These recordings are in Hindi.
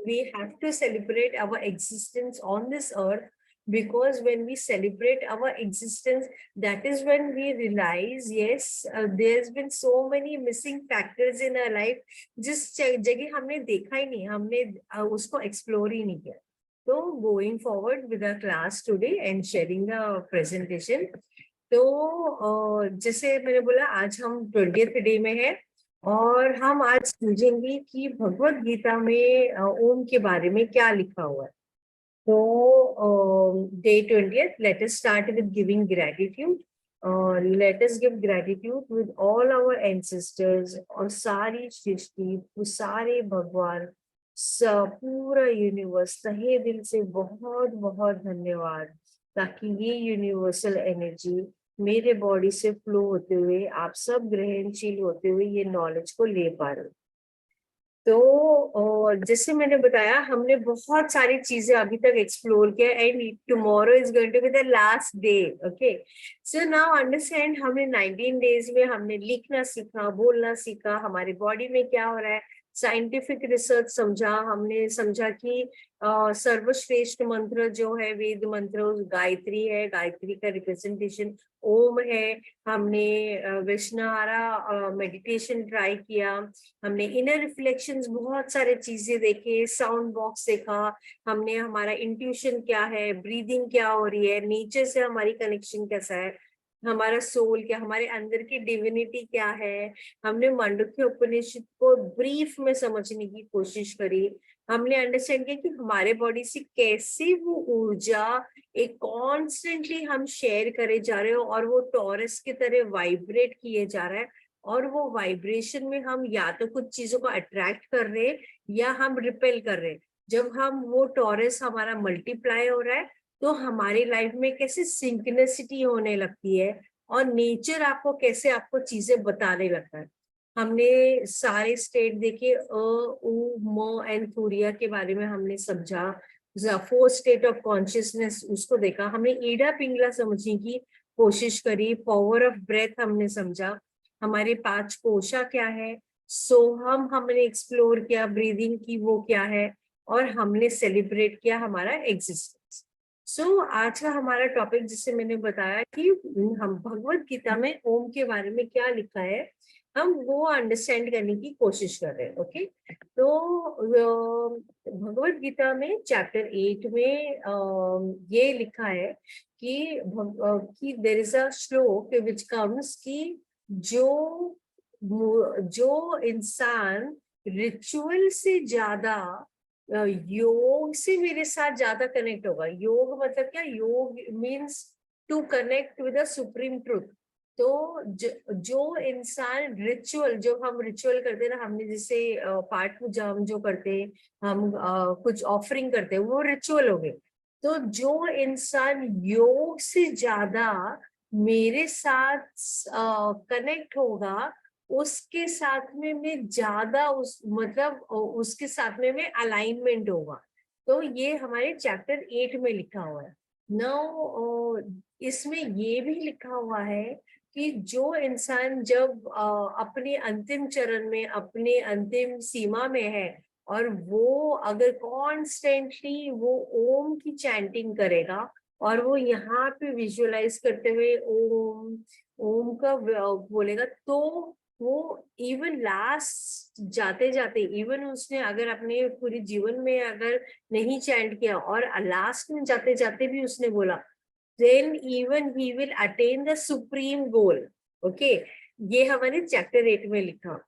we have to celebrate our existence on this earth, because when we celebrate our existence, that is when we realize, yes, there's been so many missing factors in our life, जिस जगह हमने देखा ही नहीं, हमने उसको एक्सप्लोर ही नहीं किया. तो going forward with our class today and sharing the presentation. तो जैसे मैंने बोला, आज हम 20th डे में है और हम आज समझेंगे कि भगवत गीता में ओम के बारे में क्या लिखा हुआ है. तो day 20th, let us start with giving gratitude. Let us give gratitude with all our ancestors और सारी सृष्टि, सारे भगवान, पूरा यूनिवर्स, तहे दिल से बहुत बहुत धन्यवाद, ताकि ये यूनिवर्सल एनर्जी मेरे बॉडी से फ्लो होते हुए आप सब ग्रहणशील होते हुए ये नॉलेज को ले पा रहे. तो जैसे मैंने बताया, हमने बहुत सारी चीजें अभी तक एक्सप्लोर किया and tomorrow is going to be the last day. Okay, so now understand, हमने 19 डेज में हमने लिखना सीखा, बोलना सीखा, हमारी बॉडी में क्या हो रहा है, साइंटिफिक रिसर्च समझा. हमने समझा कि सर्वश्रेष्ठ मंत्र जो है वेद मंत्र गायत्री है, गायत्री का रिप्रेजेंटेशन ओम है. हमने वैष्णवारा मेडिटेशन ट्राई किया, हमने इनर रिफ्लेक्शंस बहुत सारे चीजें देखे, साउंड बॉक्स देखा, हमने हमारा इंट्यूशन क्या है, ब्रीदिंग क्या हो रही है, नेचर से हमारी कनेक्शन कैसा है, हमारा सोल क्या, हमारे अंदर की डिविनिटी क्या है. हमने मांडुक्य उपनिषद को ब्रीफ में समझने की कोशिश करी. हमने अंडरस्टैंड किया कि हमारे बॉडी से कैसे वो ऊर्जा एक कॉन्स्टेंटली हम शेयर करे जा रहे हो और वो टॉरस की तरह वाइब्रेट किए जा रहा है, और वो वाइब्रेशन में हम या तो कुछ चीजों को अट्रैक्ट कर रहे हैं या हम रिपेल कर रहे हैं. जब हम वो टॉरस हमारा मल्टीप्लाई हो रहा है, तो हमारी लाइफ में कैसे सिंक्रोनिसिटी होने लगती है और नेचर आपको कैसे आपको चीजें बताने लगता है. हमने सारे स्टेट देखे, उ म एंड तुरिया के बारे में हमने समझा, 4 स्टेट ऑफ कॉन्शियसनेस उसको देखा, हमने ईडा पिंगला समझने की कोशिश करी, पावर ऑफ ब्रेथ हमने समझा, हमारे 5 कोशा क्या है, सोहम हमने एक्सप्लोर किया, ब्रीदिंग की वो क्या है, और हमने सेलिब्रेट किया हमारा एग्जिस्टेंस. सो आज का हमारा टॉपिक, जिसे मैंने बताया कि हम भगवत गीता में ओम के बारे में क्या लिखा है, हम वो अंडरस्टैंड करने की कोशिश कर रहे हैं. ओके, तो भगवत गीता में चैप्टर 8 में ये लिखा है कि देयर इज अ श्लोक विच कम्स कि जो इंसान रिचुअल से ज्यादा योग से मेरे साथ ज्यादा कनेक्ट होगा. योग मतलब क्या, yog means to connect with the supreme truth. तो जो इंसान रिचुअल, जो हम रिचुअल करते हैं ना, हमने जैसे पाठ पूजा हम जो करते हैं, हम कुछ ऑफरिंग करते हैं, वो रिचुअल हो गए. तो जो इंसान योग से ज्यादा मेरे साथ कनेक्ट होगा, उसके साथ में मैं ज्यादा मतलब उसके साथ में मैं अलाइनमेंट होगा. तो ये हमारे चैप्टर 8 में लिखा हुआ है. नाउ इसमें ये भी लिखा हुआ है कि जो इंसान जब अपने अंतिम चरण में, अपने अंतिम सीमा में है, और वो अगर कॉन्स्टेंटली वो ओम की चैंटिंग करेगा, और वो यहाँ पे विजुअलाइज करते हुए ओम ओम का बोलेगा, तो वो इवन लास्ट जाते जाते, इवन उसने अगर अपने पूरे जीवन में अगर नहीं चैंट किया और लास्ट में जाते जाते भी उसने बोला, then even he will attain the supreme goal. Okay, ये हमारे चैप्टर 8 में लिखा.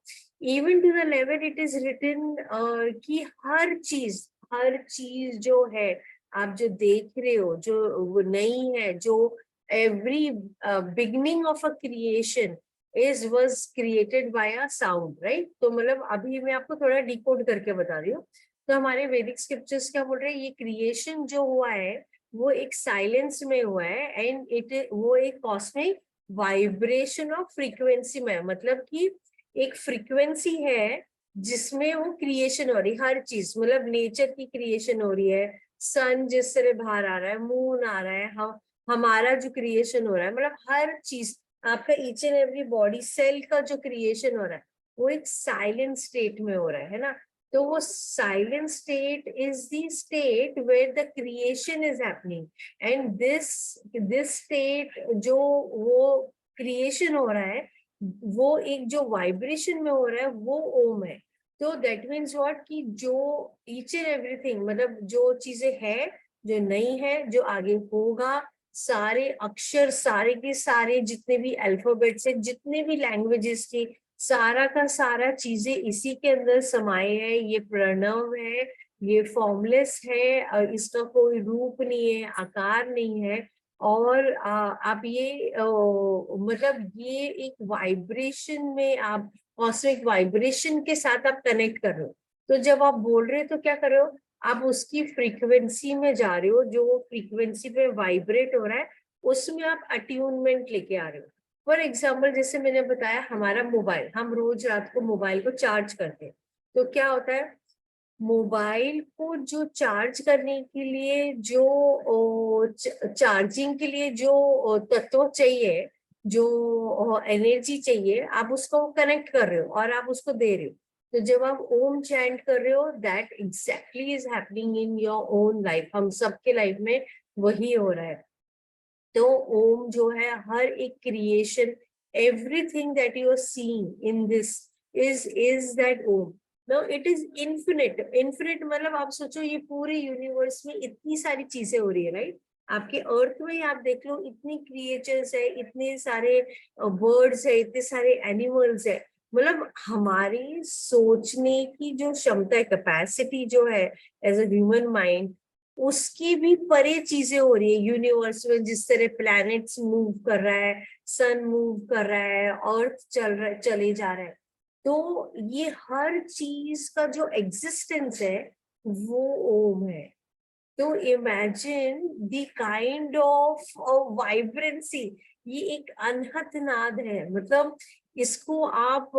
Even to the level it is written कि हर चीज जो है, आप जो देख रहे हो, जो वो नहीं है, जो every beginning of a creation was created by a sound, right? तो मतलब अभी मैं आपको थोड़ा डिकोड करके बता रही हूँ. तो हमारे वैदिक स्क्रिप्चर्स क्या बोल रहे हैं, ये क्रिएशन जो हुआ है वो एक साइलेंस में हुआ है, एंड वो एक कॉस्मिक वाइब्रेशन ऑफ फ्रीक्वेंसी में, मतलब कि एक फ्रीक्वेंसी है जिसमें वो क्रिएशन हो रही, हर चीज, मतलब नेचर की क्रिएशन हो रही है, सन जिस तरह बाहर आ रहा है, मून आ रहा है, हमारा जो क्रिएशन हो रहा है, मतलब हर चीज, आपका each and every body cell का जो क्रिएशन हो रहा है, वो एक साइलेंट स्टेट में हो रहा है ना. तो वो silent state is the state where the creation is happening, and this state जो वो क्रिएशन हो रहा है, वो एक जो वाइब्रेशन में हो रहा है वो ओम है। तो दैट मीन्स व्हाट, कि जो ईच एंड एवरीथिंग, मतलब जो चीजें है, जो नहीं है, जो आगे होगा, सारे अक्षर, सारे के सारे जितने भी अल्फाबेट्स है, जितने भी लैंग्वेजेस की, सारा का सारा चीजें इसी के अंदर समाये है। ये प्रणव है, ये फॉर्मलेस है, इसका कोई रूप नहीं है, आकार नहीं है। और आप ये मतलब ये एक वाइब्रेशन में, आप कॉस्मिक वाइब्रेशन के साथ आप कनेक्ट कर रहे हो। तो जब आप बोल रहे हो तो क्या कर रहे हो, आप उसकी फ्रीक्वेंसी में जा रहे हो, जो वो फ्रीक्वेंसी पे वाइब्रेट हो रहा है उसमें आप अट्यूनमेंट लेके आ रहे हो। फॉर एग्जाम्पल, जैसे मैंने बताया, हमारा मोबाइल, हम रोज रात को मोबाइल को चार्ज करते हैं। तो क्या होता है, मोबाइल को जो चार्ज करने के लिए जो चार्जिंग के लिए जो तत्व चाहिए, जो एनर्जी चाहिए, आप उसको कनेक्ट कर रहे हो और आप उसको दे रहे हो। तो जब आप ओम चैंट कर रहे हो, that exactly is happening in your own life. हम सबके लाइफ में वही हो रहा है। तो ओम जो है, हर एक creation, everything that you are seeing in this is that Om. No, it is infinite. Infinite मतलब आप सोचो, ये पूरे यूनिवर्स में इतनी सारी चीजें हो रही है, राइट? आपके अर्थ में ही आप देख लो, इतनी क्रिएचर्स है, इतने सारे बर्ड्स है, इतने सारे एनिमल्स है। मतलब हमारी सोचने की जो क्षमता है, कैपेसिटी जो है एज अ ह्यूमन माइंड, उसकी भी परे चीजें हो रही है यूनिवर्स में। जिस तरह प्लैनेट्स मूव कर रहा है, सन मूव कर रहा है, अर्थ चले जा रहा है। तो ये हर चीज का जो एग्जिस्टेंस है वो ओम है। तो imagine the kind of vibrancy. ये एक अनहद नाद है। मतलब इसको आप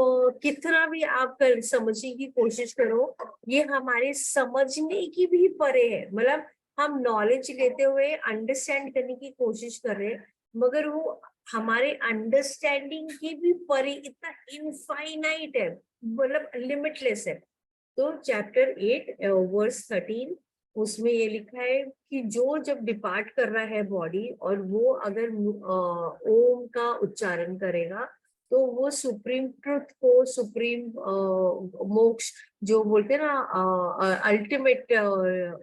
कितना भी आप कर समझने की कोशिश करो, ये हमारे समझने की भी परे है। मतलब हम नॉलेज लेते हुए अंडरस्टैंड करने की कोशिश कर रहे हैं, मगर वो हमारे अंडरस्टैंडिंग की भी परे, इतना इनफाइनाइट है, मतलब लिमिटलेस है। तो चैप्टर 8 वर्स 13, उसमें ये लिखा है कि जो जब डिपार्ट कर रहा है बॉडी, और वो अगर ओम का उच्चारण करेगा, तो वो सुप्रीम ट्रुथ को, सुप्रीम मोक्ष जो बोलते हैं ना, अल्टीमेट,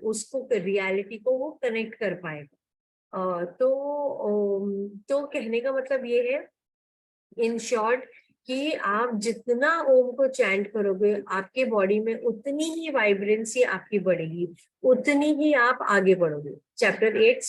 उसको, रियलिटी को वो कनेक्ट कर पाएगा। तो कहने का मतलब ये है, इन शॉर्ट, कि आप जितना ओम को चैंट करोगे, आपके बॉडी में उतनी ही वाइब्रेंसी आपकी बढ़ेगी, उतनी ही आप आगे बढ़ोगे। चैप्टर 8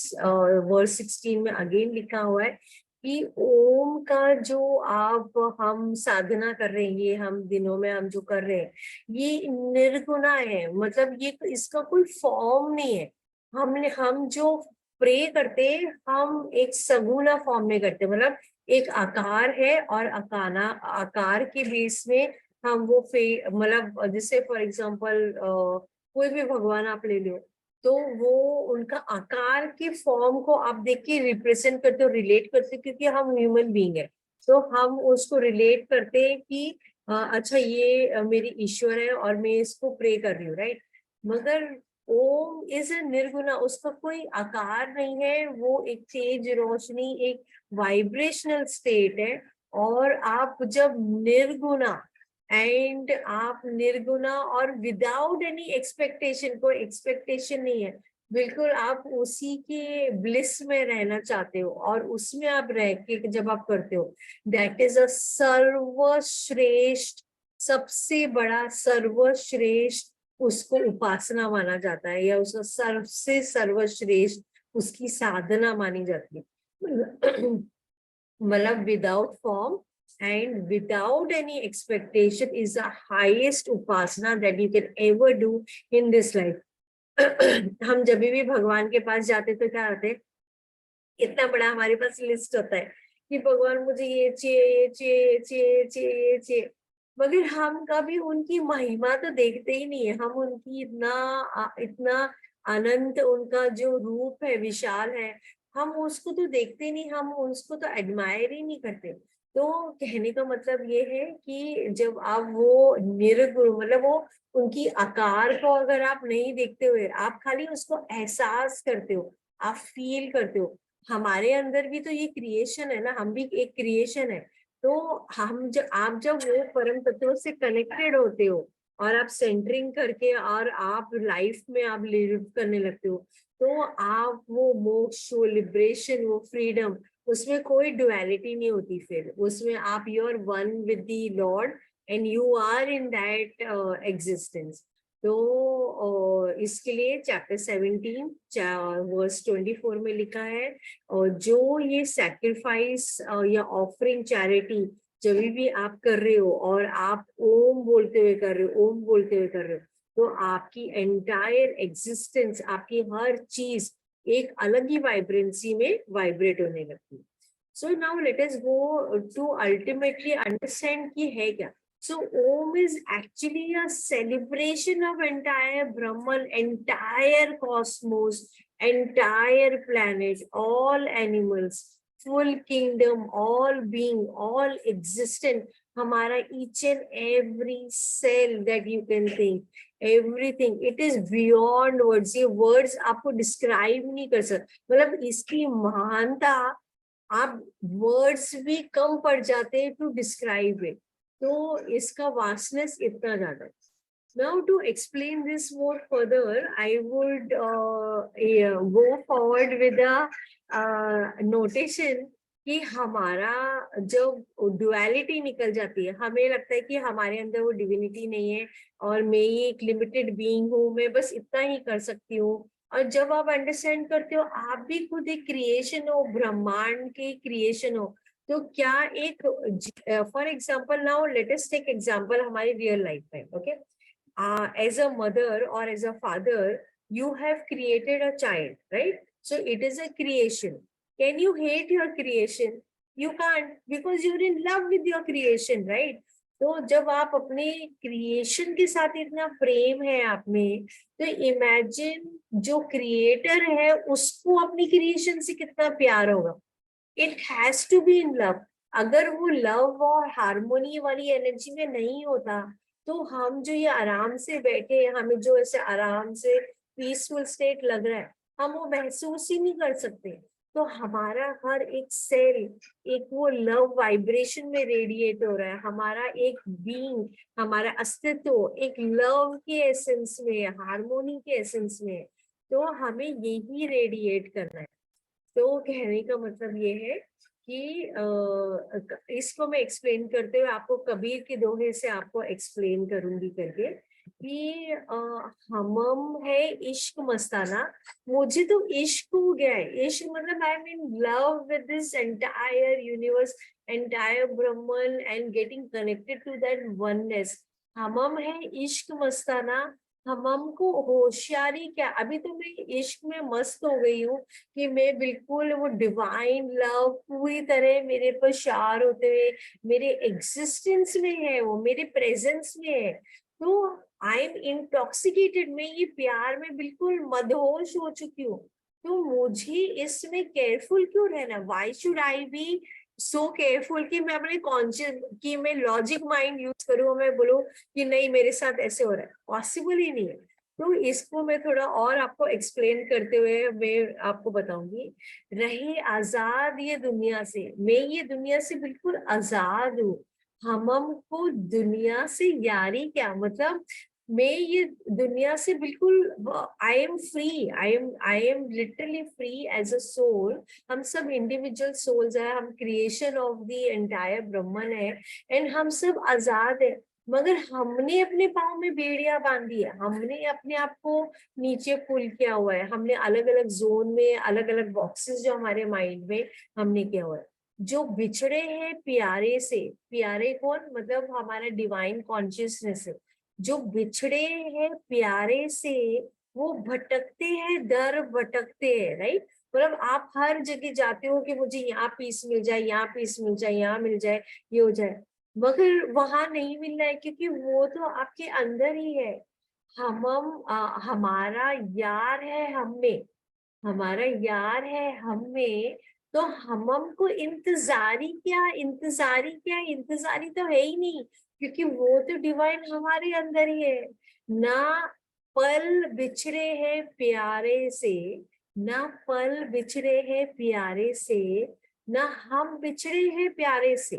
वर्स 16 में अगेन लिखा हुआ है कि ओम का जो आप, हम साधना कर रहे हैं, ये हम दिनों में हम जो कर रहे हैं, ये निर्गुणा है। मतलब ये, इसका कोई फॉर्म नहीं है। हम जो प्रे करते हैं, हम एक सगुना फॉर्म में करते हैं। मतलब एक आकार है, और अकाना आकार के बेस में हम वो मतलब जैसे फॉर एग्जांपल कोई भी भगवान आप ले लो, तो वो उनका आकार के फॉर्म को आप देख के रिप्रेजेंट करते हो, रिलेट करते हो, क्योंकि हम ह्यूमन बीइंग है। तो हम उसको रिलेट करते हैं कि अच्छा, ये मेरी ईश्वर है और मैं इसको प्रे कर रही हूँ, राइट? मगर ओम इज ए निर्गुणा, उसका कोई आकार नहीं है। वो एक तेज रोशनी, एक वाइब्रेशनल स्टेट है। और आप जब निर्गुणा, एंड आप निर्गुणा और विदाउट एनी एक्सपेक्टेशन, कोई एक्सपेक्टेशन नहीं है, बिल्कुल आप उसी के ब्लिस में रहना चाहते हो, और उसमें आप रह के जब आप करते हो, दैट इज अ सर्वश्रेष्ठ, सबसे बड़ा सर्वश्रेष्ठ उसको उपासना माना जाता है, या उसका सबसे सर्वश्रेष्ठ उसकी साधना मानी जाती है। मतलब without form and without any expectation is the highest Upasana that you can ever do in this life. हम जब भी भगवान के पास जाते तो क्या होते, इतना बड़ा हमारे पास लिस्ट होता है कि भगवान मुझे ये चाहिए, ये चाहिए, ये चाहिए, ये चाहिए, ये चाहिए। मगर हम कभी उनकी महिमा तो देखते ही नहीं है। हम उनकी इतना अनंत, उनका जो रूप है विशाल है, हम उसको तो देखते नहीं, हम उसको तो एडमायर ही नहीं करते। तो कहने का मतलब ये है कि जब आप वो निर्गुण मतलब वो उनकी आकार को अगर आप नहीं देखते हुए आप खाली उसको एहसास करते हो, आप फील करते हो, हमारे अंदर भी तो ये क्रिएशन है ना, हम भी एक क्रिएशन है। तो हम जब आप जब वो परम तत्व से कनेक्टेड होते हो और आप सेंटरिंग करके और आप लाइफ में आप लिव करने लगते हो, तो आप वो मोक्ष, वो लिबरेशन, वो फ्रीडम, उसमें कोई डुअलिटी नहीं होती। फिर उसमें आप you are one with the lord and you are in that existence. तो इसके लिए चैप्टर 17 वर्स 24 में लिखा है, और जो ये सैक्रिफाइस या ऑफरिंग चैरिटी जब भी आप कर रहे हो और आप ओम बोलते हुए कर रहे हो, ओम बोलते हुए कर रहे हो, तो आपकी एंटायर एग्जिस्टेंस, आपकी हर चीज एक अलग ही वाइब्रेंसी में वाइब्रेट होने लगती है। So now let us go to ultimately understand कि है क्या। So Om is actually a celebration of entire Brahman, entire cosmos, entire planet, all animals, full kingdom, all being, all existent. हमारा each and every cell that you can think, everything, it is beyond words. ये words आपको describe नहीं कर सकते, मतलब इसकी महानता आप वर्ड्स भी कम पड़ जाते हैं टू डिस्क्राइब इट। तो इसका वास्टनेस इतना ज्यादा है। Now to explain this more further, I would go forward with a notation कि हमारा जब डुअलिटी निकल जाती है, हमें लगता है कि हमारे अंदर वो डिविनिटी नहीं है और मैं ये एक लिमिटेड बीइंग हूँ, मैं बस इतना ही कर सकती हूँ। और जब आप अंडरस्टैंड करते हो आप भी खुद एक क्रिएशन हो, ब्रह्मांड के क्रिएशन हो, तो क्या एक for example now let us take example हमारी रियल लाइफ में। Okay, as a mother or as a father, you have created a child, right? So it is a creation. Can you hate your creation? You can't, because you're in love with your creation, right? तो जब आप अपने क्रिएशन के साथ इतना प्रेम है आप में, तो इमेजिन जो क्रिएटर है उसको अपनी क्रिएशन से कितना प्यार होगा। It has to be in love. अगर वो लव और हार्मोनी वाली एनर्जी में नहीं होता, तो हम जो ये आराम से बैठे, हमें जो ऐसे आराम से पीसफुल स्टेट लग रहा है, हम वो महसूस ही नहीं कर सकते। तो हमारा हर एक सेल एक वो लव वाइब्रेशन में रेडिएट हो रहा है, हमारा एक बीइंग, हमारा अस्तित्व एक लव के एसेंस में, हार्मोनी के एसेंस में है। तो हमें यही रेडिएट करना है। तो कहने का मतलब ये है कि इसको मैं एक्सप्लेन करते हुए आपको कबीर के दोहे से आपको एक्सप्लेन करूंगी करके कि हमम है इश्क मस्ताना। मुझे तो इश्क हो गया है, इश्क मतलब I am in love with this entire universe, entire Brahman and getting connected to that oneness. Hmm है इश्क मस्ताना। हमम को होशियारी क्या, अभी तो मैं इश्क में मस्त हो गई हूँ कि मैं बिल्कुल वो डिवाइन लव पूरी तरह मेरे पर शार होते हुए मेरे एग्जिस्टेंस में है, वो मेरे प्रेजेंस में है। तो आई एम इंटॉक्सिकेटेड, मैं ये प्यार में बिल्कुल मदहोश हो चुकी हूँ। तो मुझे इसमें केयरफुल क्यों रहना, why should I be so careful कि मैं अपने कॉन्शियस कि मैं लॉजिक माइंड यूज करूँ, मैं बोलूँ कि नहीं मेरे साथ ऐसे हो रहा है, पॉसिबल ही नहीं है। तो इसको मैं थोड़ा और आपको एक्सप्लेन करते हुए मैं आपको बताऊंगी। रहे आजाद ये दुनिया से, मैं ये दुनिया से बिल्कुल आजाद हूँ। हमको दुनिया से यारी क्या, मतलब मैं ये दुनिया से बिल्कुल I am free, I am literally free as a soul. हम सब इंडिविजुअल सोल्स है, हम creation of the entire Brahman है, एंड हम सब आजाद है। मगर हमने अपने पाँव में बेड़ियां बांधी है, हमने अपने आप को नीचे पुल किया हुआ है, हमने अलग अलग जोन में अलग अलग बॉक्सेस जो हमारे माइंड में हमने किया हुआ है। जो बिछड़े हैं प्यारे से, प्यारे कौन, मतलब हमारा डिवाइन कॉन्शियसनेस है। जो बिछड़े हैं प्यारे से वो भटकते हैं, दर भटकते हैं, राइट। मतलब आप हर जगह जाते हो कि मुझे यहाँ पीस मिल जाए, यहाँ पीस मिल जाए, यहाँ मिल जाए, ये हो जाए, मगर वहां नहीं मिल रहा है क्योंकि वो तो आपके अंदर ही है। हमारा यार है हम में, हमारा यार है हम में। तो हमको इंतजारी तो है ही नहीं, क्योंकि वो तो डिवाइन हमारे अंदर ही है ना। पल बिछड़े हैं प्यारे से, ना पल बिछड़े हैं प्यारे से, ना हम बिछड़े हैं प्यारे से।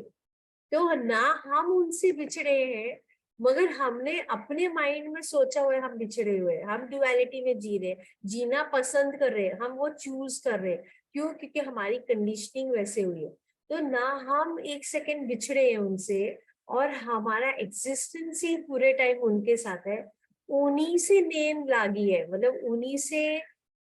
तो ना हम उनसे बिछड़े हैं, मगर हमने अपने माइंड में सोचा हुआ है हम बिछड़े हुए हैं, हम ड्युअलिटी में जी रहे हैं, जीना पसंद कर रहे हैं, हम वो चूज कर रहे हैं। क्यों? क्योंकि हमारी कंडीशनिंग वैसे हुई है। तो ना हम एक सेकंड बिछड़े हैं उनसे, और हमारा एग्जिस्टेंस ही पूरे टाइम उनके साथ है। उन्हीं से नेम लागी है, मतलब उन्हीं से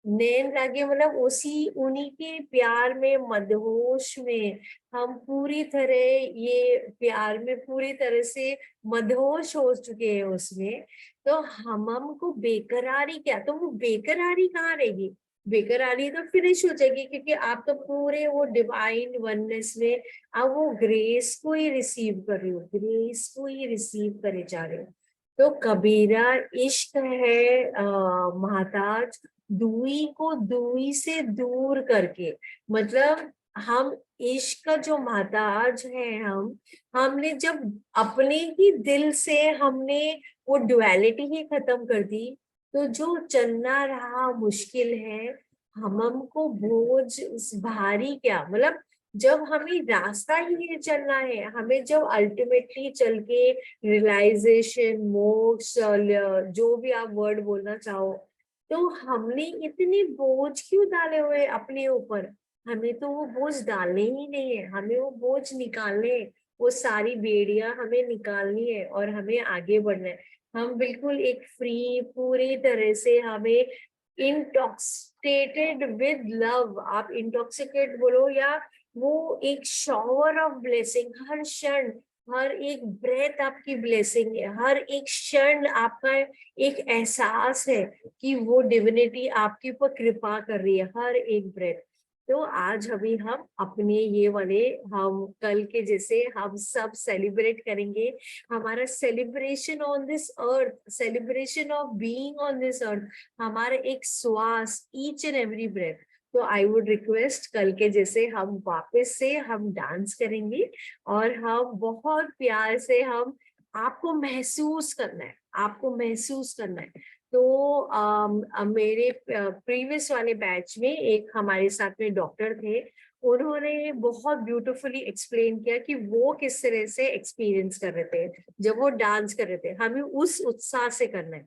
नैन लागे, मतलब उसी उन्हीं के प्यार में, मदहोश में हम पूरी तरह, ये प्यार में पूरी तरह से मदहोश हो चुके हैं उसमें। तो हमको बेकरारी क्या, तो वो बेकरारी कहाँ रहेगी? बेकरारी तो फिनिश हो जाएगी, क्योंकि आप तो पूरे वो डिवाइन वननेस में आप वो ग्रेस को ही रिसीव कर रहे हो, ग्रेस को ही रिसीव करे जा रहे हो। तो कबीरा इश्क है महताज, दुई को दुई से दूर करके, मतलब हम इश्क का जो महताज है, हमने जब अपने ही दिल से हमने वो डुअलिटी ही खत्म कर दी, तो जो चलना रहा मुश्किल है, हमको बोझ भारी क्या, मतलब जब हमें रास्ता ही ये चलना है, हमें जब अल्टीमेटली चल के रियलाइजेशन, मोक्ष, जो भी आप वर्ड बोलना चाहो, तो हमने इतने बोझ क्यों डाले हुए अपने ऊपर? हमें तो वो बोझ डालने ही नहीं है, हमें वो बोझ निकालने हैं। वो सारी बेड़ियां हमें निकालनी है और हमें आगे बढ़ना है। हम बिल्कुल एक फ्री, पूरी तरह से हमें इंटॉक्सिकेटेड विद लव, आप इंटॉक्सिकेट बोलो, या वो एक शॉवर ऑफ ब्लेसिंग, हर क्षण, हर एक ब्रेथ आपकी ब्लेसिंग है, हर एक क्षण आपका एक एहसास है कि वो डिविनिटी आपके ऊपर कृपा कर रही है, हर एक ब्रेथ। तो आज अभी हम अपने ये वाले, हम कल के जैसे हम सब सेलिब्रेट करेंगे, हमारा celebration on this earth, celebration of being on this अर्थ, हमारा एक श्वास, ईच एंड एवरी ब्रेथ। तो आई वुड रिक्वेस्ट कल के जैसे हम वापस से हम डांस करेंगे, और हम बहुत प्यार से, हम आपको महसूस करना है, आपको महसूस करना है। तो मेरे प्रीवियस वाले बैच में एक हमारे साथ में डॉक्टर थे, उन्होंने बहुत ब्यूटीफुली एक्सप्लेन किया कि वो किस तरह से एक्सपीरियंस कर रहे थे जब वो डांस कर रहे थे। हमें उस उत्साह से करना है।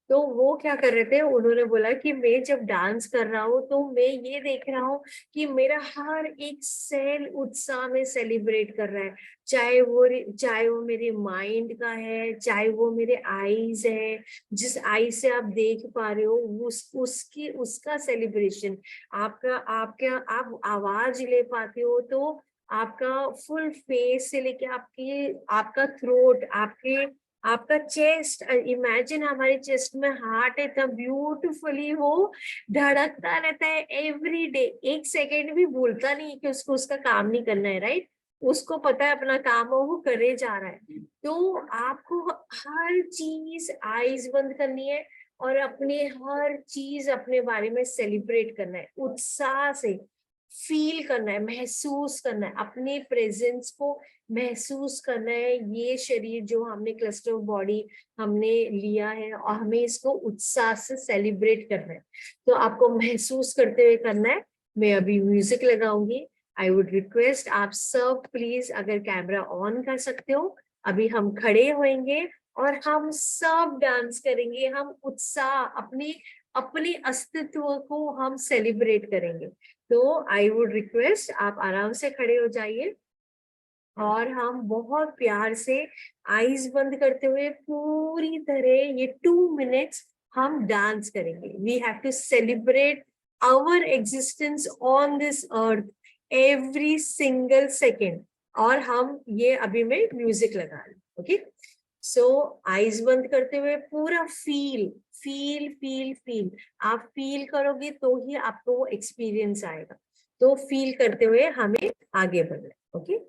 तो वो क्या कर रहे थे, उन्होंने बोला कि मैं जब डांस कर रहा हूँ तो मैं ये देख रहा हूँ कि मेरा हर एक सेल उत्साह में सेलिब्रेट कर रहा है, चाहे वो मेरे माइंड का है, चाहे वो मेरे आईज है, जिस आई से आप देख पा रहे हो, उसका सेलिब्रेशन, आप आवाज ले पाते हो, तो आपका फुल फेस से लेके आपका थ्रोट, आपका चेस्ट, इमेजिन हमारे चेस्ट में हार्ट है, तब ब्यूटिफुली वो धड़कता रहता है एवरी डे, एक सेकेंड भी भूलता नहीं कि उसको उसका काम नहीं करना है, राइट? उसको पता है अपना काम है, वो करे जा रहा है। तो आपको हर चीज आईज बंद करनी है, और अपने हर चीज अपने बारे में सेलिब्रेट करना है, उत्साह से फील करना है, महसूस करना है, अपने प्रेजेंस को महसूस करना है। ये शरीर जो हमने क्लस्टर ऑफ बॉडी हमने लिया है, और हमें इसको उत्साह से सेलिब्रेट करना है। तो आपको महसूस करते हुए करना है। मैं अभी म्यूजिक लगाऊंगी। आई वुड रिक्वेस्ट आप सब प्लीज, अगर कैमरा ऑन कर सकते हो, अभी हम खड़े होंगे और हम सब डांस करेंगे, हम उत्साह, अपने अपने अस्तित्व को हम सेलिब्रेट करेंगे। तो आई वुड रिक्वेस्ट आप आराम से खड़े हो जाइए, और हम बहुत प्यार से आईज बंद करते हुए पूरी तरह ये 2 मिनट्स हम डांस करेंगे। We have to celebrate our existence on this earth every single second. और हम ये अभी मैं म्यूजिक लगा रही हूँ, ओके? सो आईज बंद करते हुए पूरा फील फील फील फील, आप फील करोगे तो ही आपको एक्सपीरियंस आएगा। तो फील करते हुए हमें आगे बढ़ना है, ओके?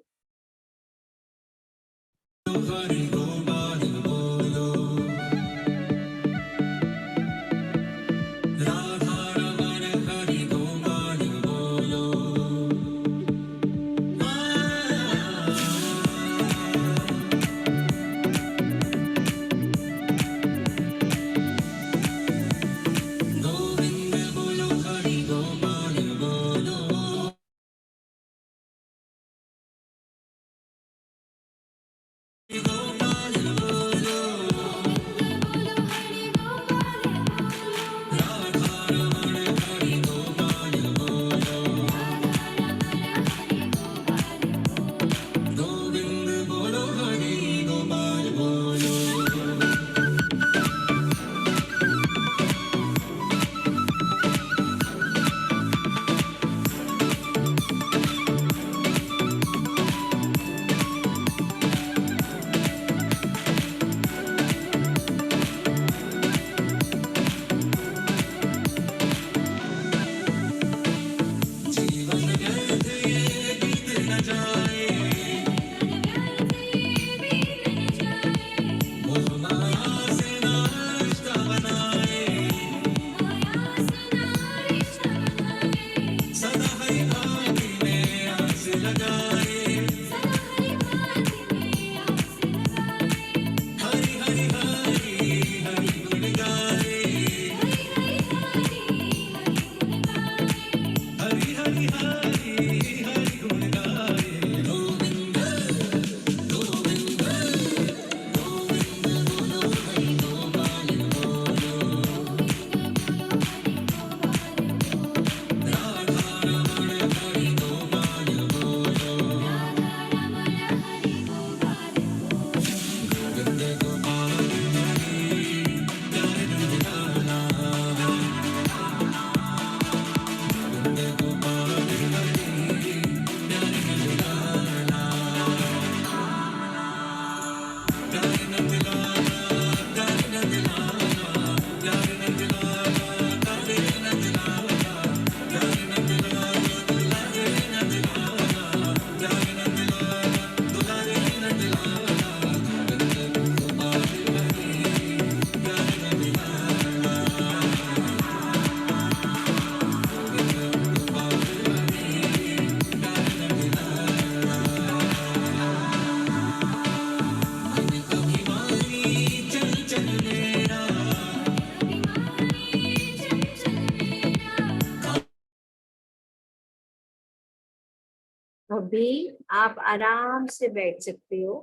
अभी आप आराम से बैठ सकते हो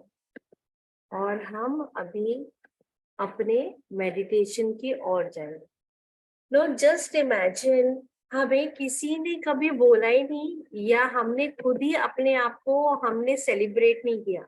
और हम अभी अपने मेडिटेशन की ओर जाएंगे। नो जस्ट इमेजिन, हमें किसी ने कभी बोला ही नहीं या हमने खुद ही अपने आप को हमने सेलिब्रेट नहीं किया।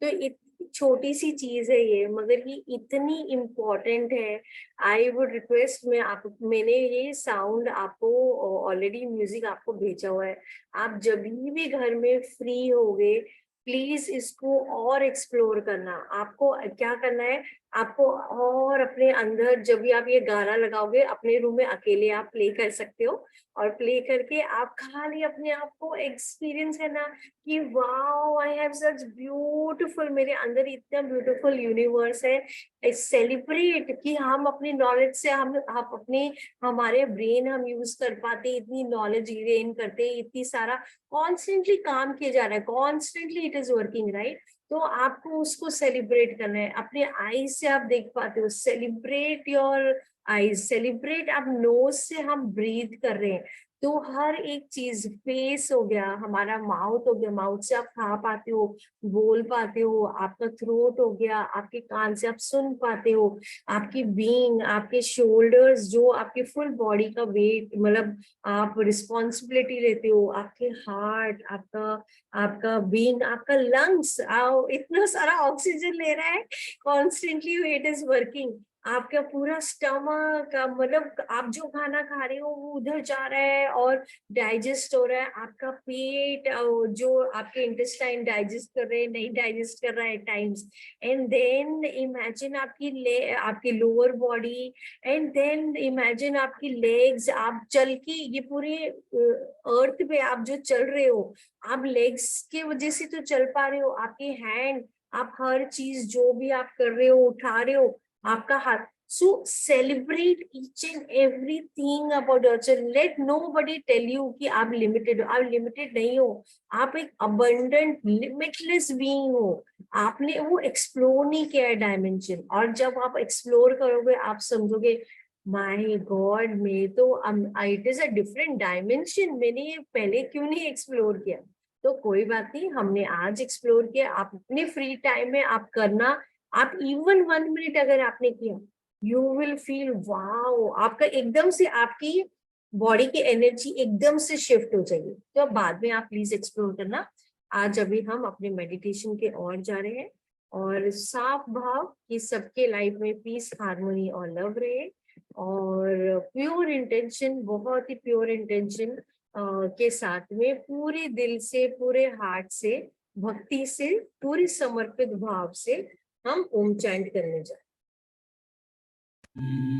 तो इतनी छोटी सी चीज है ये, मगर ये इतनी इम्पोर्टेंट है। आई वुड रिक्वेस्ट, मैंने ये साउंड आपको ऑलरेडी म्यूजिक आपको भेजा हुआ है। आप जब भी घर में फ्री होगे प्लीज इसको और एक्सप्लोर करना। आपको क्या करना है, आपको और अपने अंदर जब भी आप ये गाना लगाओगे अपने रूम में अकेले आप प्ले कर सकते हो, और प्ले करके आप खाली अपने आप को एक्सपीरियंस करना कि wow I have such beautiful, मेरे अंदर इतना ब्यूटीफुल यूनिवर्स है। सेलिब्रेट कि हम अपनी नॉलेज से हम अपने हमारे ब्रेन हम यूज कर पाते, इतनी नॉलेज गेन करते, इतनी सारा कॉन्स्टेंटली काम किया जा रहा है, constantly it is working right. तो आपको उसको सेलिब्रेट करना है। अपने आईज से आप देख पाते हो, सेलिब्रेट योर आईज, सेलिब्रेट। आप नोज से हम ब्रीथ कर रहे हैं, तो हर एक चीज, फेस हो गया, हमारा माउथ हो गया, माउथ से आप खा पाते हो, बोल पाते हो, आपका थ्रोट हो गया, आपके कान से आप सुन पाते हो, आपकी बीइंग, आपके शोल्डर्स, जो आपके फुल बॉडी का वेट मतलब आप रिस्पॉन्सिबिलिटी लेते हो, आपके हार्ट, आपका आपका बीइंग, आपका लंग्स इतना सारा ऑक्सीजन ले रहा है कॉन्स्टेंटली, इट इज वर्किंग। आपका पूरा स्टमक, मतलब आप जो खाना खा रहे हो वो उधर जा रहा है और डाइजेस्ट हो रहा है। आपका पेट, जो आपके इंटेस्टाइन डाइजेस्ट कर रहे हैं, नहीं डाइजेस्ट कर रहा है टाइम्स। एंड देन इमेजिन आपकी lower body, and then imagine आपकी लेग्स, आप चल के ये पूरे अर्थ पे आप जो चल रहे हो, आप लेग्स के वजह से तो चल पा रहे हो, आपके हैंड, आप हर चीज जो भी आप कर रहे हो, उठा रहे हो, आपका हाथ। So celebrate each and everything about yourself. Let nobody tell you कि आप लिमिटेड हो, आप लिमिटेड नहीं हो। आप एक अबंडेंट लिमिटलेस बीइंग हो। आपने वो एक्सप्लोर नहीं किया है डायमेंशन, और जब आप एक्सप्लोर करोगे आप समझोगे माय गॉड, मैं तो it is a different dimension, मैंने ये पहले क्यों नहीं एक्सप्लोर किया। तो कोई बात नहीं, हमने आज एक्सप्लोर किया। आप अपने फ्री टाइम में आप करना, आप इवन 1 मिनट अगर आपने किया, यू विल फील वाओ, आपका एकदम से आपकी बॉडी की एनर्जी एकदम से शिफ्ट हो जाएगी। तो अब बाद में आप प्लीज एक्सप्लोर करना। आज अभी हम अपने मेडिटेशन के ओर जा रहे हैं, और साफ भाव कि सबके लाइफ में पीस, हार्मनी और लव रहे, और प्योर इंटेंशन, बहुत ही प्योर इंटेंशन के साथ में पूरे दिल से, पूरे हार्ट से, भक्ति से, पूरी समर्पित भाव से हम ओम चैंट करने जा रहे हैं।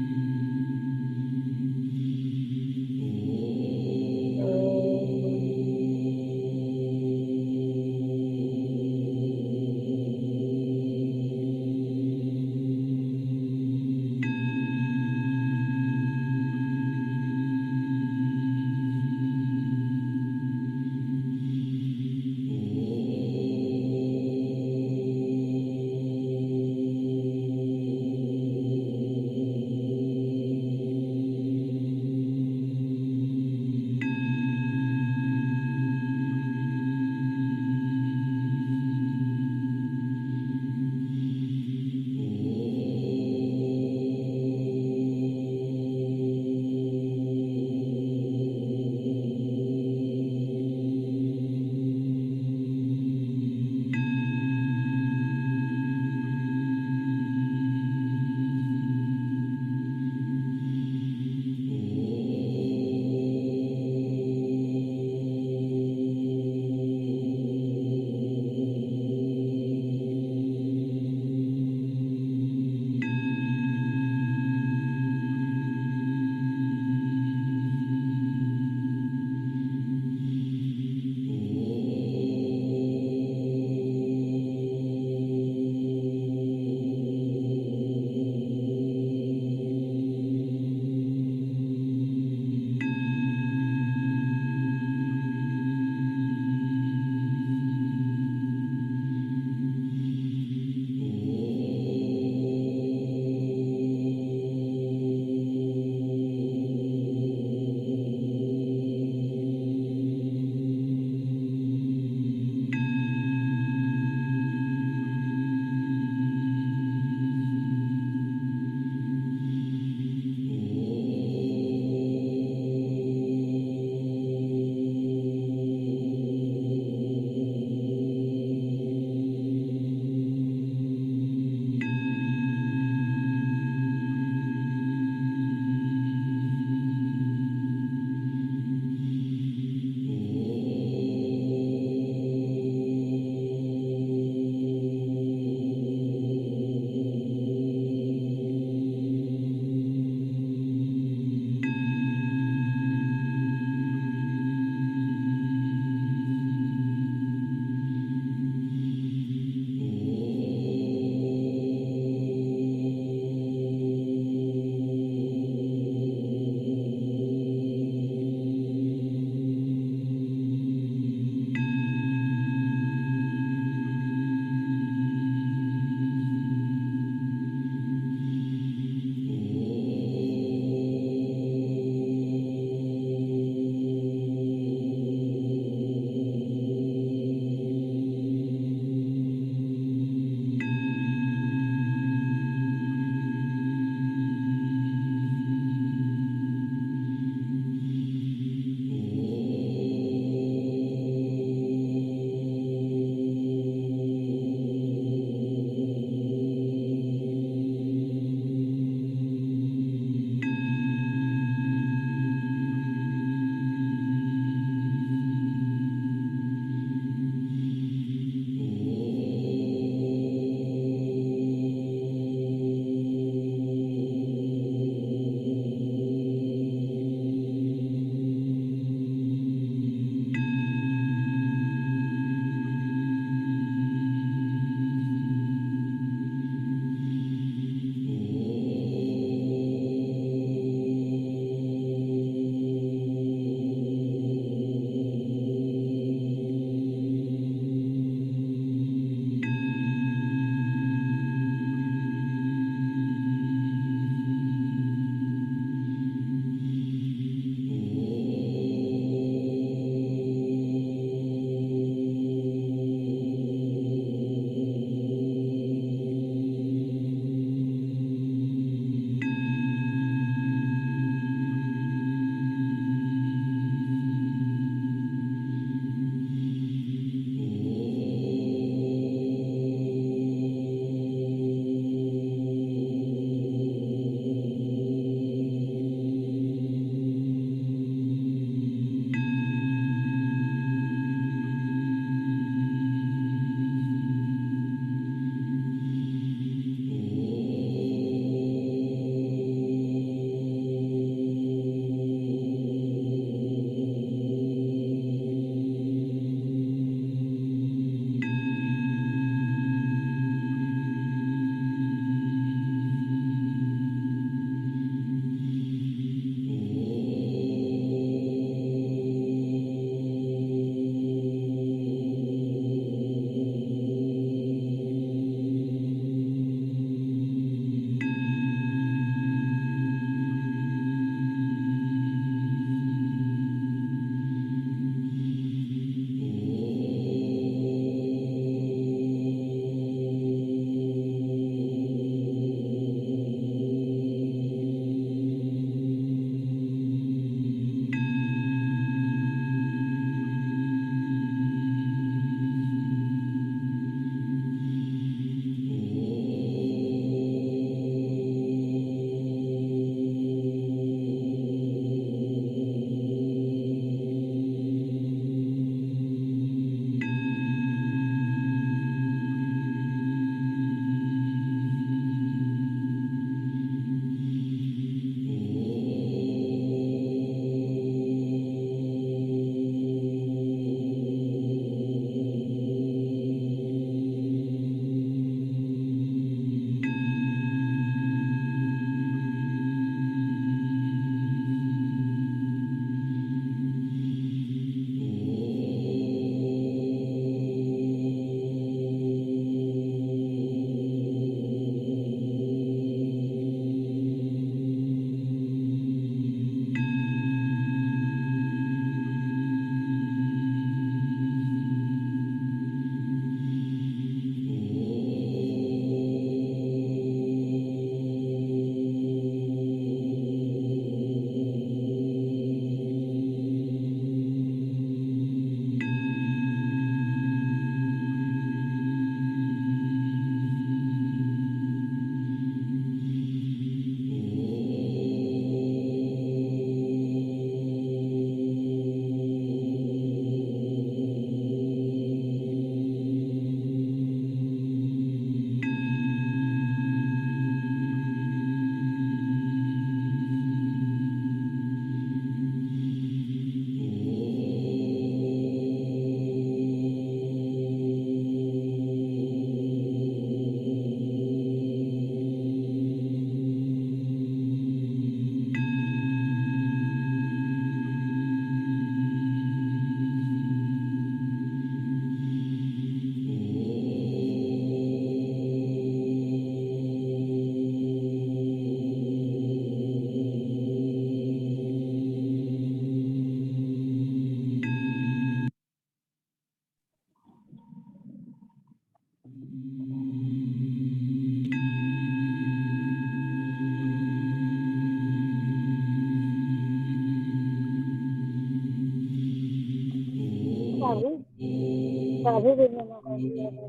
अभी भी मैंने कर दिया था।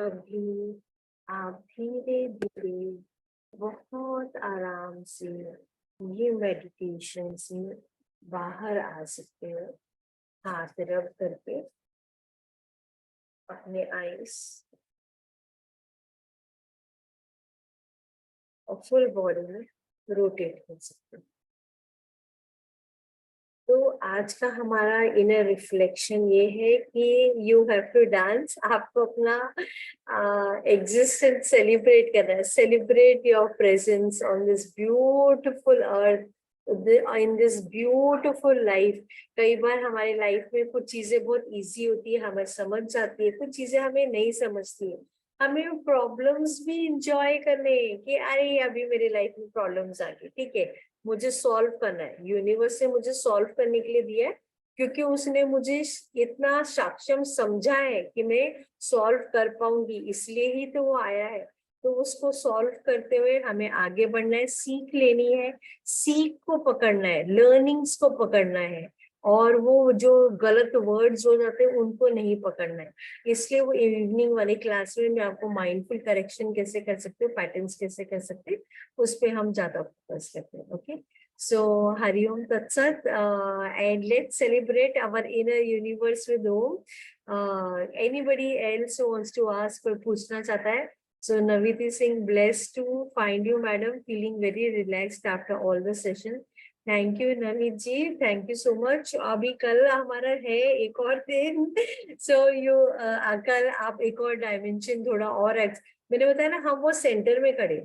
अभी आप धीरे धीरे बहुत आराम से ये मेडिटेशन से बाहर आ सकते हो, हाथ रब करके अपने आईज और फुल बॉडी में रोटेट कर सकते हो। तो आज का हमारा इनर रिफ्लेक्शन ये है कि यू हैव टू डांस। आपको अपना एग्जिस्टेंस सेलिब्रेट करना है, celebrate your presence on this beautiful earth, in this beautiful life. कई बार हमारी लाइफ में कुछ चीजें बहुत इजी होती है, हमें समझ जाती है, कुछ चीजें हमें नहीं समझती है। हमें प्रॉब्लम्स भी इंजॉय करने हैं कि अरे अभी मेरी लाइफ में प्रॉब्लम्स आ गई, ठीक है, मुझे सॉल्व करना है। यूनिवर्स ने मुझे सॉल्व करने के लिए दिया है, क्योंकि उसने मुझे इतना सक्षम समझा है कि मैं सॉल्व कर पाऊंगी, इसलिए ही तो वो आया है। तो उसको सॉल्व करते हुए हमें आगे बढ़ना है, सीख लेनी है, सीख को पकड़ना है, लर्निंग्स को पकड़ना है, और वो जो गलत वर्ड्स हो जाते हैं उनको नहीं पकड़ना है। इसलिए वो इवनिंग वाली क्लास में मैं आपको माइंडफुल करेक्शन कैसे कर सकते हो, पैटर्न्स कैसे कर सकते हैं, उस पे हम ज्यादा फोकस करते हैं। ओके, सो हरिओम तत्सत, and let's celebrate our inner universe with Om. Anybody else wants to ask, कोई पूछना चाहता है? So Naviti Singh, blessed to find you madam, feeling very relaxed after all the session. Thank you Navit ji, thank you so much. अभी कल हमारा है एक और दिन, सो यू कल आप एक और डायमेंशन थोड़ा और मैंने बताया ना, हम वो सेंटर में खड़े,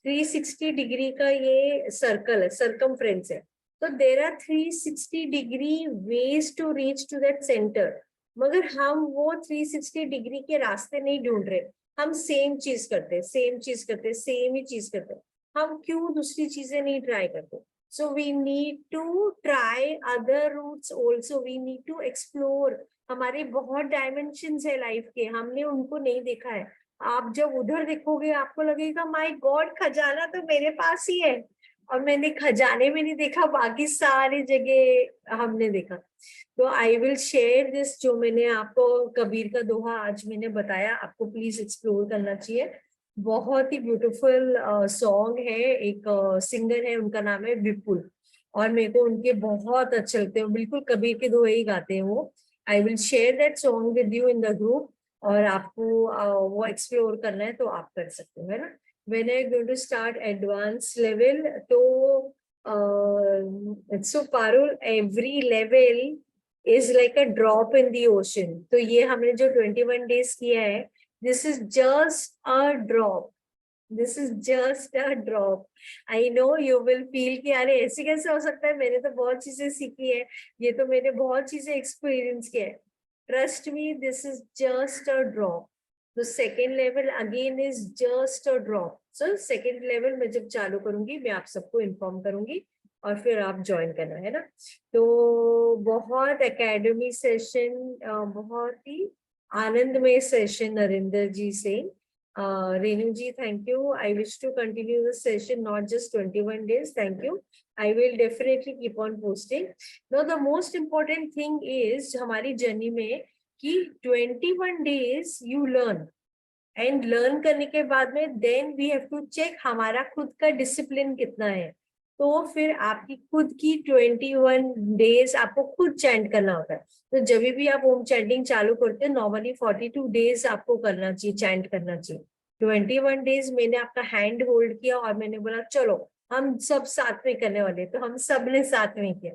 360 डिग्री का ये सर्कल है, सर्कमफ्रेंस है। तो there are 360 degree ways to reach to that centre, मगर हम वो 360 डिग्री के रास्ते नहीं ढूंढ रहे। हम सेम चीज करते हैं, सेम चीज करते हैं, सेम ही चीज करते हैं। हम क्यों दूसरी चीजें नहीं ट्राई करते? So we need to try other routes also. We need to explore. हमारे बहुत डायमेंशंस है लाइफ के, हमने उनको नहीं देखा है। आप जब उधर देखोगे आपको लगेगा माय गॉड, खजाना तो मेरे पास ही है, और मैंने खजाने में नहीं देखा, बाकी सारी जगह हमने देखा। तो आई विल शेयर दिस, जो मैंने आपको कबीर का दोहा आज मैंने बताया, आपको प्लीज एक्सप्लोर करना चाहिए। बहुत ही ब्यूटीफुल सॉन्ग है, एक सिंगर है, उनका नाम है विपुल, और मेरे को उनके बहुत अच्छे लगते हैं, बिल्कुल कबीर के दोहे ही गाते हैं वो। I will share that song with you in the group, और आपको वो एक्सप्लोर करना है तो आप कर सकते हो, है ना। When I going to start advance level, तो so Parul, every level is like a drop in the ocean. तो ये हमने जो 21 डेज किया है, this is just a drop. This is just a drop. I know you will feel कि अरे ऐसे कैसे हो सकता है, मैंने तो बहुत चीजें सीखी है, ये तो मैंने बहुत चीजें एक्सपीरियंस किया है। Trust me, this is just a drop. The second level again is just a drop. So second level मैं जब चालू करूंगी मैं आप सबको इन्फॉर्म करूंगी, और फिर आप ज्वाइन करना, है ना। तो बहुत एकेडमी सेशन, बहुत ही आनंदमय सेशन नरेंद्र जी से। Renu ji, thank you. I wish to continue this session, not just 21 days. Thank you. I will definitely keep on posting. No, the most important thing is हमारी जर्नी में कि 21 days you learn, and learn करने के बाद में then we have to check हमारा खुद का डिसिप्लिन कितना है। तो फिर आपकी खुद की 21 days आपको खुद चैंट करना होता है। तो जब भी आप ओम चैंटिंग चालू करते हैं, नॉर्मली 42 days आपको करना चाहिए, चैंट करना चाहिए। 21 days मैंने आपका हैंड होल्ड किया और मैंने बोला चलो हम सब साथ में करने वाले, तो हम सब ने साथ में किया।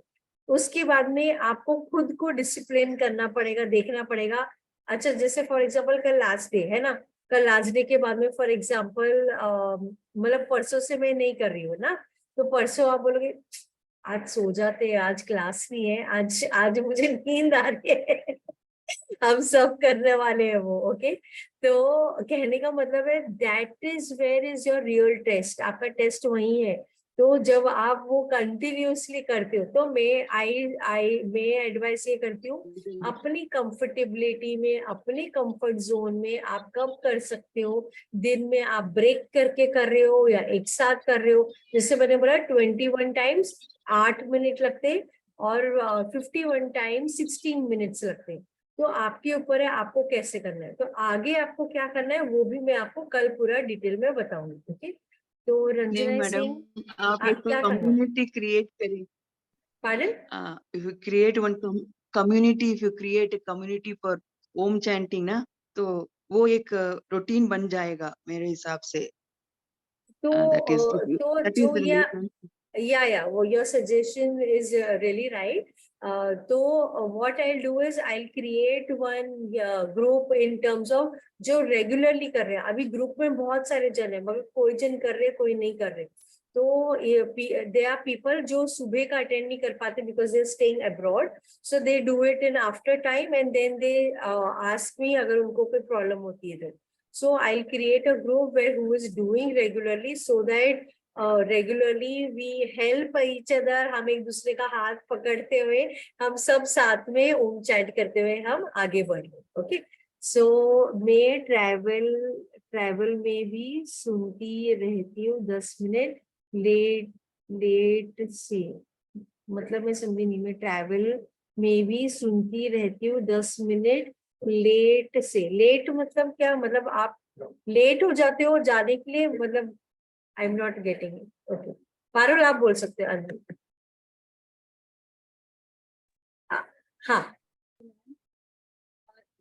उसके बाद में आपको खुद को डिसिप्लिन करना पड़ेगा, देखना पड़ेगा। अच्छा, जैसे फॉर एग्जाम्पल कल लास्ट डे है ना, कल लास्ट डे के बाद में फॉर एग्जाम्पल मतलब परसों से मैं नहीं कर रही हूँ ना, तो परसों आप बोलोगे आज सो जाते हैं, आज क्लास नहीं है, आज आज मुझे नींद आ रही है। हम सब करने वाले हैं वो, ओके। तो कहने का मतलब है that is where is your real test, आपका टेस्ट वही है। तो जब आप वो कंटिन्यूअसली करते हो, तो मैं एडवाइस ये करती हूँ, अपनी कंफर्टेबिलिटी में, अपने कंफर्ट जोन में आप कब कर सकते हो, दिन में आप ब्रेक करके कर रहे हो या एक साथ कर रहे हो। जैसे मैंने बोला 21 टाइम्स 8 मिनट लगते, और 51 टाइम्स 16 मिनट्स लगते। तो आपके ऊपर है आपको कैसे करना है। तो आगे आपको क्या करना है वो भी मैं आपको कल पूरा डिटेल में बताऊंगी। ओके, तो नहीं रंजना मैडम, सिंह आप एक क्या करना है? कम्युनिटी क्रिएट करें। पालन। if you create one community, if you create a community for Om chanting ना, तो वो एक रूटीन बन जाएगा मेरे हिसाब से। that is तो that is जो the reason. yeah, well, your suggestion is really right. So what I'll do is I'll create one group in terms of जो रेगुलरली कर रहे हैं। अभी ग्रुप में बहुत सारे जन है मगर कोई जन कर रहे कोई नहीं कर रहे। तो दे आर पीपल जो सुबह का अटेंड नहीं कर पाते because they are staying abroad, so they do it in after time and then they ask me अगर उनको कोई प्रॉब्लम होती है तो। So I'll create a group where who is doing regularly so that regularly we help each other. हम एक दूसरे का हाथ पकड़ते हुए हम सब साथ में ओम चैंट करते हुए हम आगे बढ़े। ओके, सो मैं ट्रैवल में भी सुनती रहती हूँ 10 मिनट लेट लेट से। मतलब मैं समझी नहीं। मैं ट्रैवल में भी सुनती रहती हूँ 10 मिनट लेट से। लेट मतलब क्या? मतलब आप लेट हो जाते हो जाने के लिए? मतलब I am not getting it. Okay, Parul आप बोल सकते हो। अंदर हाँ,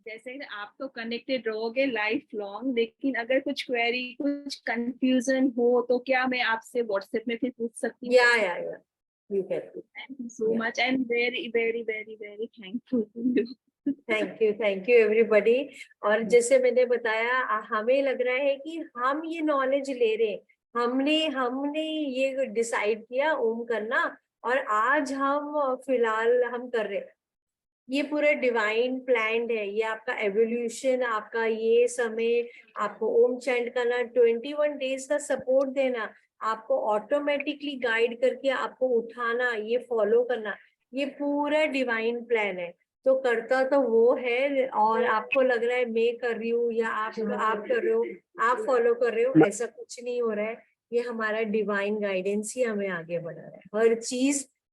जैसे कि आप तो कनेक्टेड रहोगे लाइफ लॉन्ग, लेकिन अगर कुछ क्वेरी कुछ कंफ्यूजन हो तो क्या मैं आपसे व्हाट्सएप में फिर पूछ सकती हूँ? या you can. Thank you so much and very very very very thankful to you. Thank you everybody. और जैसे मैंने बताया हमें लग रहा है कि हम ये नॉलेज ले रहे, हमने ये डिसाइड किया ओम करना और आज हम फिलहाल हम कर रहे। ये पूरा डिवाइन प्लान्ड है। ये आपका एवोल्यूशन, आपका ये समय, आपको ओम चैंट करना, 21 डेज का सपोर्ट देना, आपको ऑटोमेटिकली गाइड करके आपको उठाना, ये फॉलो करना, ये पूरा डिवाइन प्लान है। तो करता तो वो है और आपको लग रहा है मैं कर रही हूँ या आप कर रहे हो, आप फॉलो कर रहे हो, ऐसा कुछ नहीं हो रहा है। ये हमारा डिवाइन गाइडेंस ही हमें आगे बढ़ा रहा है।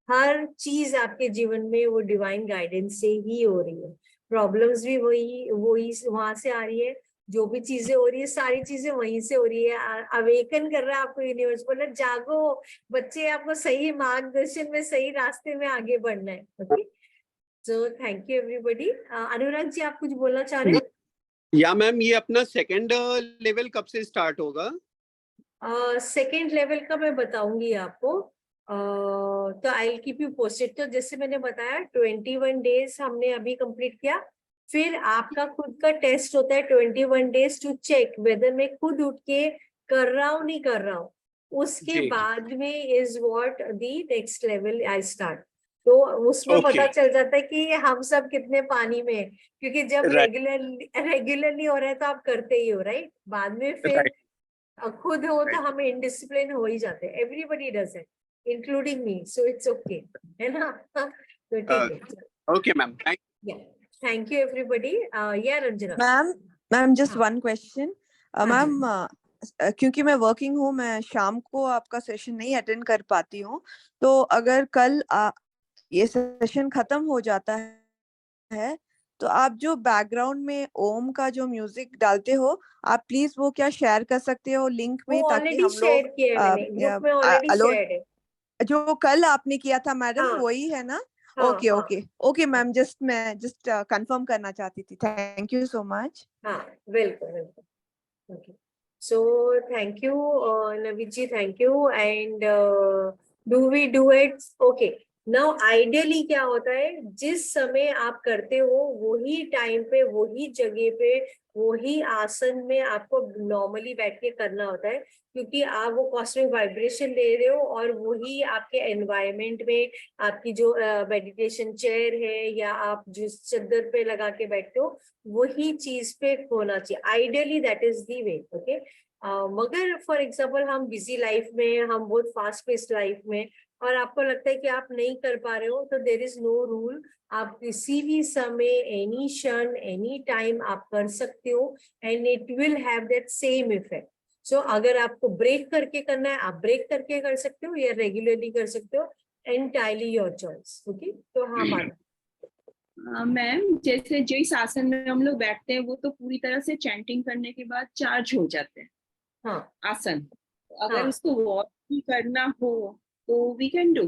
हर चीज आपके जीवन में वो डिवाइन गाइडेंस से ही हो रही है। प्रॉब्लम्स भी वही वही वहां से आ रही है। जो भी चीजें हो रही है सारी चीजें वहीं से हो रही है। अवेकन कर रहा है आपको यूनिवर्स, बोला जागो बच्चे, आपको सही मार्गदर्शन में सही रास्ते में आगे बढ़ना है। Okay, so thank you everybody. Anurag ji आप कुछ बोलना चाह रहे हैं? या मैम, ये अपना सेकंड लेवल कब से स्टार्ट होगा? सेकेंड लेवल का मैं बताऊंगी आपको। तो आई कीप यू पोस्टेड। तो जैसे मैंने बताया 21 डेज हमने अभी कंप्लीट किया। फिर आपका खुद का टेस्ट होता है 21 डेज टू चेक वेदर मैं खुद उठ के कर रहा हूँ नहीं कर रहा हूँ। उसके जी। बाद में is what the next level I start. तो उसमें Okay. पता चल जाता है कि हम सब कितने पानी में हैं। क्योंकि जब Right. रेगुलरली हो रहा है तो आप करते ही हो, राइट? बाद में फिर Right. खुद हो तो Right. हम इनडिसिप्लिन हो ही जाते हैं। Everybody does it including me, so it's okay, है ना? तो ठीक है। Okay, ma'am. Thank you everybody. या रंजना मैम जस्ट हाँ। वन क्वेश्चन हाँ मैम। क्योंकि मैं वर्किंग हूँ, मैं शाम को आपका सेशन नहीं अटेंड कर पाती हूँ, तो अगर कल ये सेशन खत्म हो जाता है तो आप जो बैकग्राउंड में ओम का जो म्यूजिक डालते हो, आप प्लीज वो क्या शेयर कर सकते हो लिंक वो में, ताकि ऑलरेडी हम शेयर लोग किया है मैंने ग्रुप में, ऑलरेडी अलो शेयर है। जो कल आपने किया था मैडम, हाँ वही है ना? हाँ ओके हाँ ओके ओके मैम, मैं जस्ट कंफर्म करना चाहती थी। Thank you so much. हाँ, welcome welcome. Okay. So thank you, Navid ji, thank you. And do we do it? Okay. Now ideally क्या होता है, जिस समय आप करते हो वही टाइम पे वही जगह पे वही आसन में आपको नॉर्मली बैठ के करना होता है। क्योंकि आप वो कॉस्मिक वाइब्रेशन ले रहे हो और वही आपके एनवायरमेंट में आपकी जो मेडिटेशन चेयर है या आप जिस चद्दर पे लगा के बैठते हो वही चीज पे होना चाहिए। Ideally that is the way. Okay, मगर फॉर एग्जाम्पल हम बिजी लाइफ में, हम बहुत फास्ट पेस्ड लाइफ में और आपको लगता है कि आप नहीं कर पा रहे हो, तो देर इज नो रूल। आप किसी भी समय, एनी क्षण, एनी टाइम आप कर सकते हो and it will have that same effect. So अगर आपको ब्रेक करके करना है आप ब्रेक करके कर सकते हो या रेगुलरली कर सकते हो, एंटायरली योर चॉइस। ओके, तो हाँ मानो। मैम जैसे जिस आसन में हम लोग बैठते हैं वो तो पूरी तरह से चैंटिंग करने के बाद चार्ज हो जाते हैं हाँ आसन। तो अगर हाँ। उसको वॉक भी करना हो तो वी कैन डू।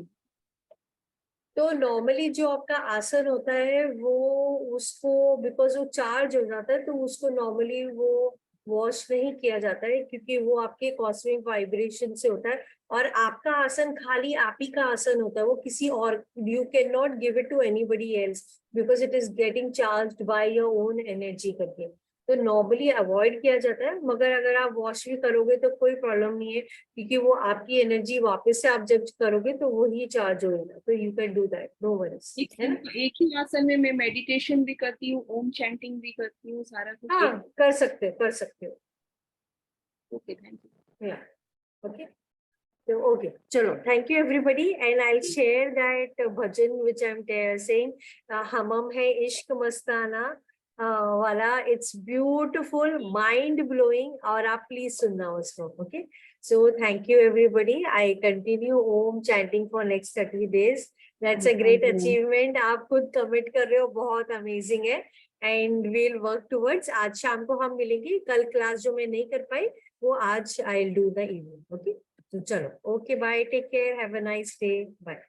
तो नॉर्मली जो आपका आसन होता है वो उसको बिकॉज वो चार्ज हो जाता है तो उसको नॉर्मली वो वॉश नहीं किया जाता है क्योंकि वो आपके कॉस्मिक वाइब्रेशन से होता है और आपका आसन खाली आप ही का आसन होता है वो किसी और you can not give it to anybody else because it is getting charged by your own energy करके। तो नॉर्मली अवॉइड किया जाता है मगर अगर आप वॉश भी करोगे तो कोई प्रॉब्लम नहीं है क्योंकि वो आपकी एनर्जी वापस से आप जब करोगे तो वो ही चार्ज होगा तो you can do that no worries है ना। एक ही आसन में मैं मेडिटेशन भी करती हूँ, ओम चैंटिंग भी करती हूँ, सारा कुछ। हाँ कर सकते हो। Okay thank you. या okay so okay chalo thank you everybody and I'll share that bhajan which I'm saying hamam hai ishq mastana wala it's beautiful mind blowing aur aap please sunna usko okay so thank you everybody I continue om chanting for next 30 days that's a great achievement aap khud commit kar rahe ho bahut amazing hai and we'll work towards aaj sham ko hum milenge kal class jo main nahi kar pai wo aaj I'll do the evening okay. So, chalo. Okay, bye. Take care. Have a nice day. Bye.